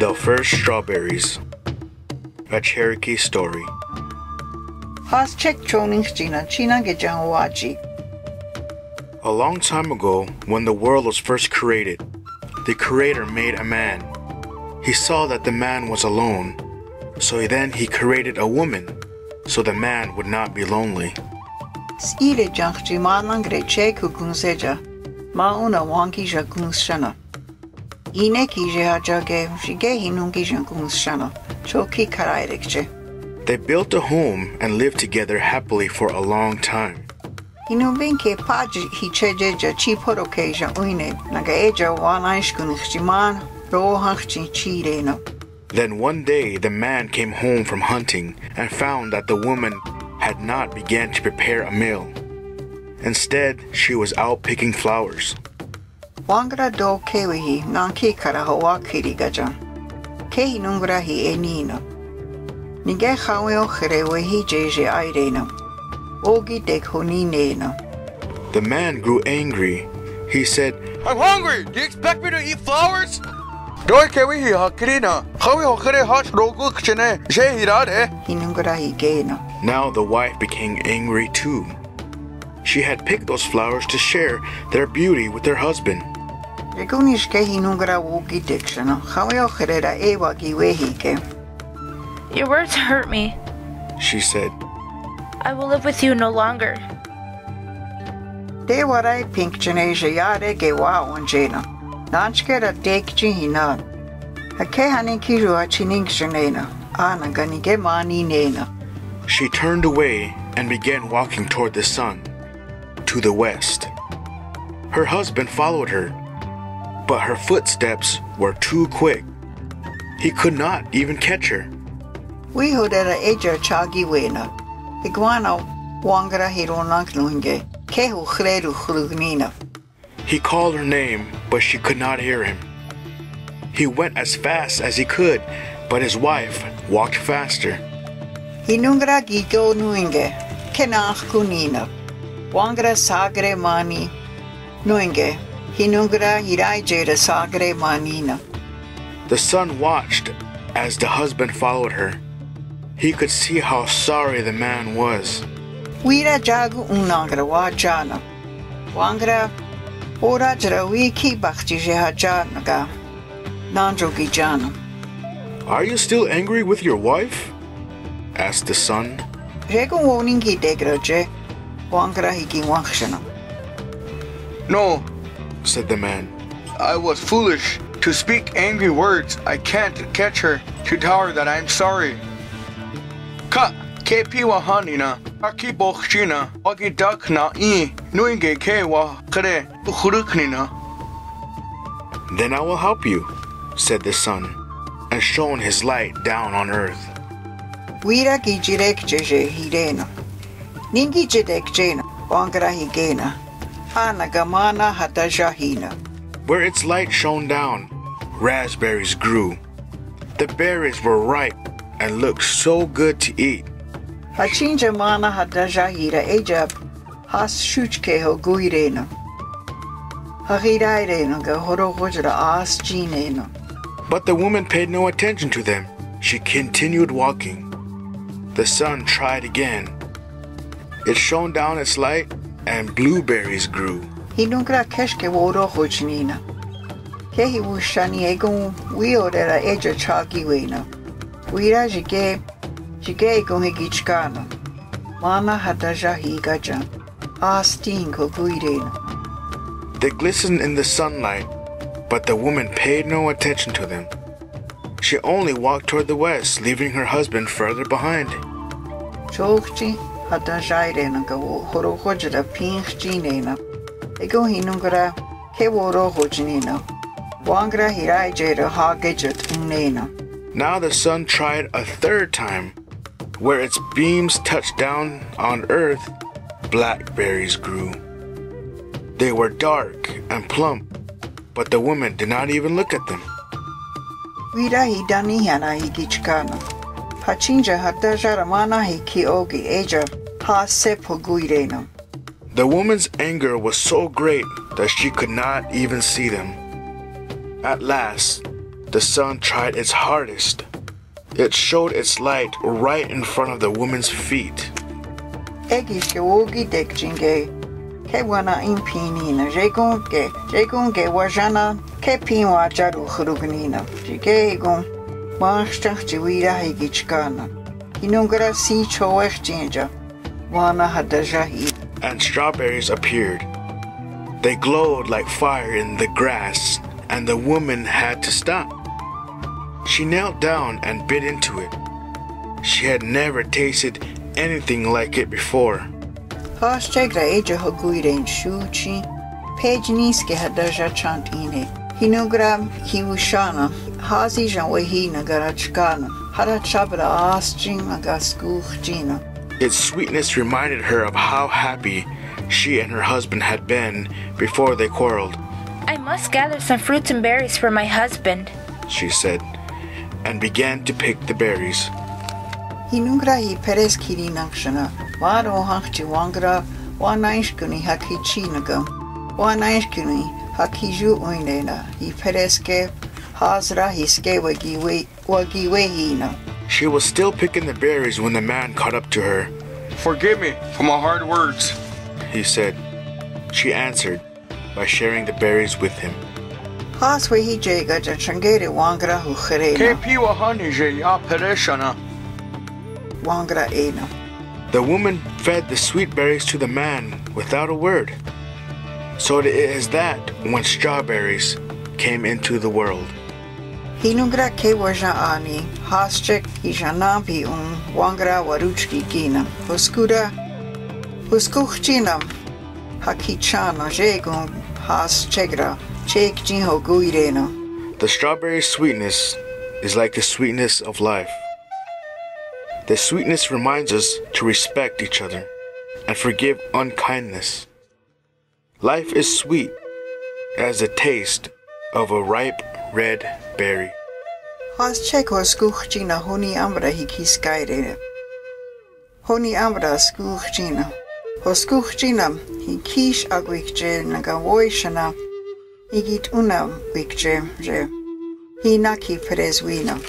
The First Strawberries, a Cherokee Story. A long time ago, when the world was first created, the Creator made a man. He saw that the man was alone, so he created a woman, so the man would not be lonely. They built a home and lived together happily for a long time. Then one day the man came home from hunting and found that the woman had not begun to prepare a meal. Instead, she was out picking flowers. The man grew angry. He said, "I'm hungry. Do you expect me to eat flowers?" Now the wife became angry too. She had picked those flowers to share their beauty with her husband. Your words hurt me, she said. I will live with you no longer. She turned away and began walking toward the sun, to the west. Her husband followed her, but her footsteps were too quick. He could not even catch her. He called her name, but she could not hear him. He went as fast as he could, but his wife walked faster. The son watched as the husband followed her. He could see how sorry the man was. Are you still angry with your wife? Asked the son. No, said the man. I was foolish to speak angry words. I can't catch her to tell her that I'm sorry. Ka KP wa hanina aki bokhina agi dakna I nuinge ke wa kare khuruknina. Then I will help you, said the son, and shone his light down on earth. Where its light shone down, raspberries grew. The berries were ripe and looked so good to eat. But the woman paid no attention to them. She continued walking. The sun tried again. It shone down its light and blueberries grew. They glistened in the sunlight, but the woman paid no attention to them. She only walked toward the west, leaving her husband further behind. Now the sun tried a third time. Where its beams touched down on earth, blackberries grew. They were dark and plump, but the woman did not even look at them. The woman's anger was so great that she could not even see them. At last, The sun tried its hardest. It showed its light right in front of the woman's feet. Egis ke wogi dek jinge. Ke wana impinina. Jegonge wajana ke pinwa jaru khurugnina. Jigegon Machtach jiwira higichkana. Inungara si choech jinja. Wana hadajahi. And strawberries appeared. They glowed like fire in the grass, and the woman had to stop. She knelt down and bit into it. She had never tasted anything like it before. Haastegra eja hoguiren shuchi. Pejniske hadaja chantine. Hinugra hiwushana. Hazi janwehina garachkana. Harachabra astring agaskuchina. Its sweetness reminded her of how happy she and her husband had been before they quarreled. I must gather some fruits and berries for my husband, she said, and began to pick the berries. Hinugra hi peres kirinakshana. Waro hakchi wangra. Wanaishkuni hakichinaga. Wanaishkuni hakiju oinena. Hi pereske hazra hiske wagiwehina. She was still picking the berries when the man caught up to her. Forgive me for my hard words, he said. She answered by sharing the berries with him. Haswehi jega jachangere wangra hukherena. Kepiwa hanije ya pereshana. Wangra ena. The woman fed the sweet berries to the man without a word. So it is that when strawberries came into the world. Hinugra ke waja ani. Haschek hijanabi wangra waruchki gina. Huskuchina. Hakichana jegun haschegra. Chek jinho guirena. The strawberry sweetness is like the sweetness of life. The sweetness reminds us to respect each other and forgive unkindness. Life is sweet as the taste of a ripe red berry. Haschek huskuchina honi ambra hikiskaire. Honi ambra skuchina. Hoskuchina hikish agwikje nagawoishana. Igit una wikje je. Hinaki perezwina.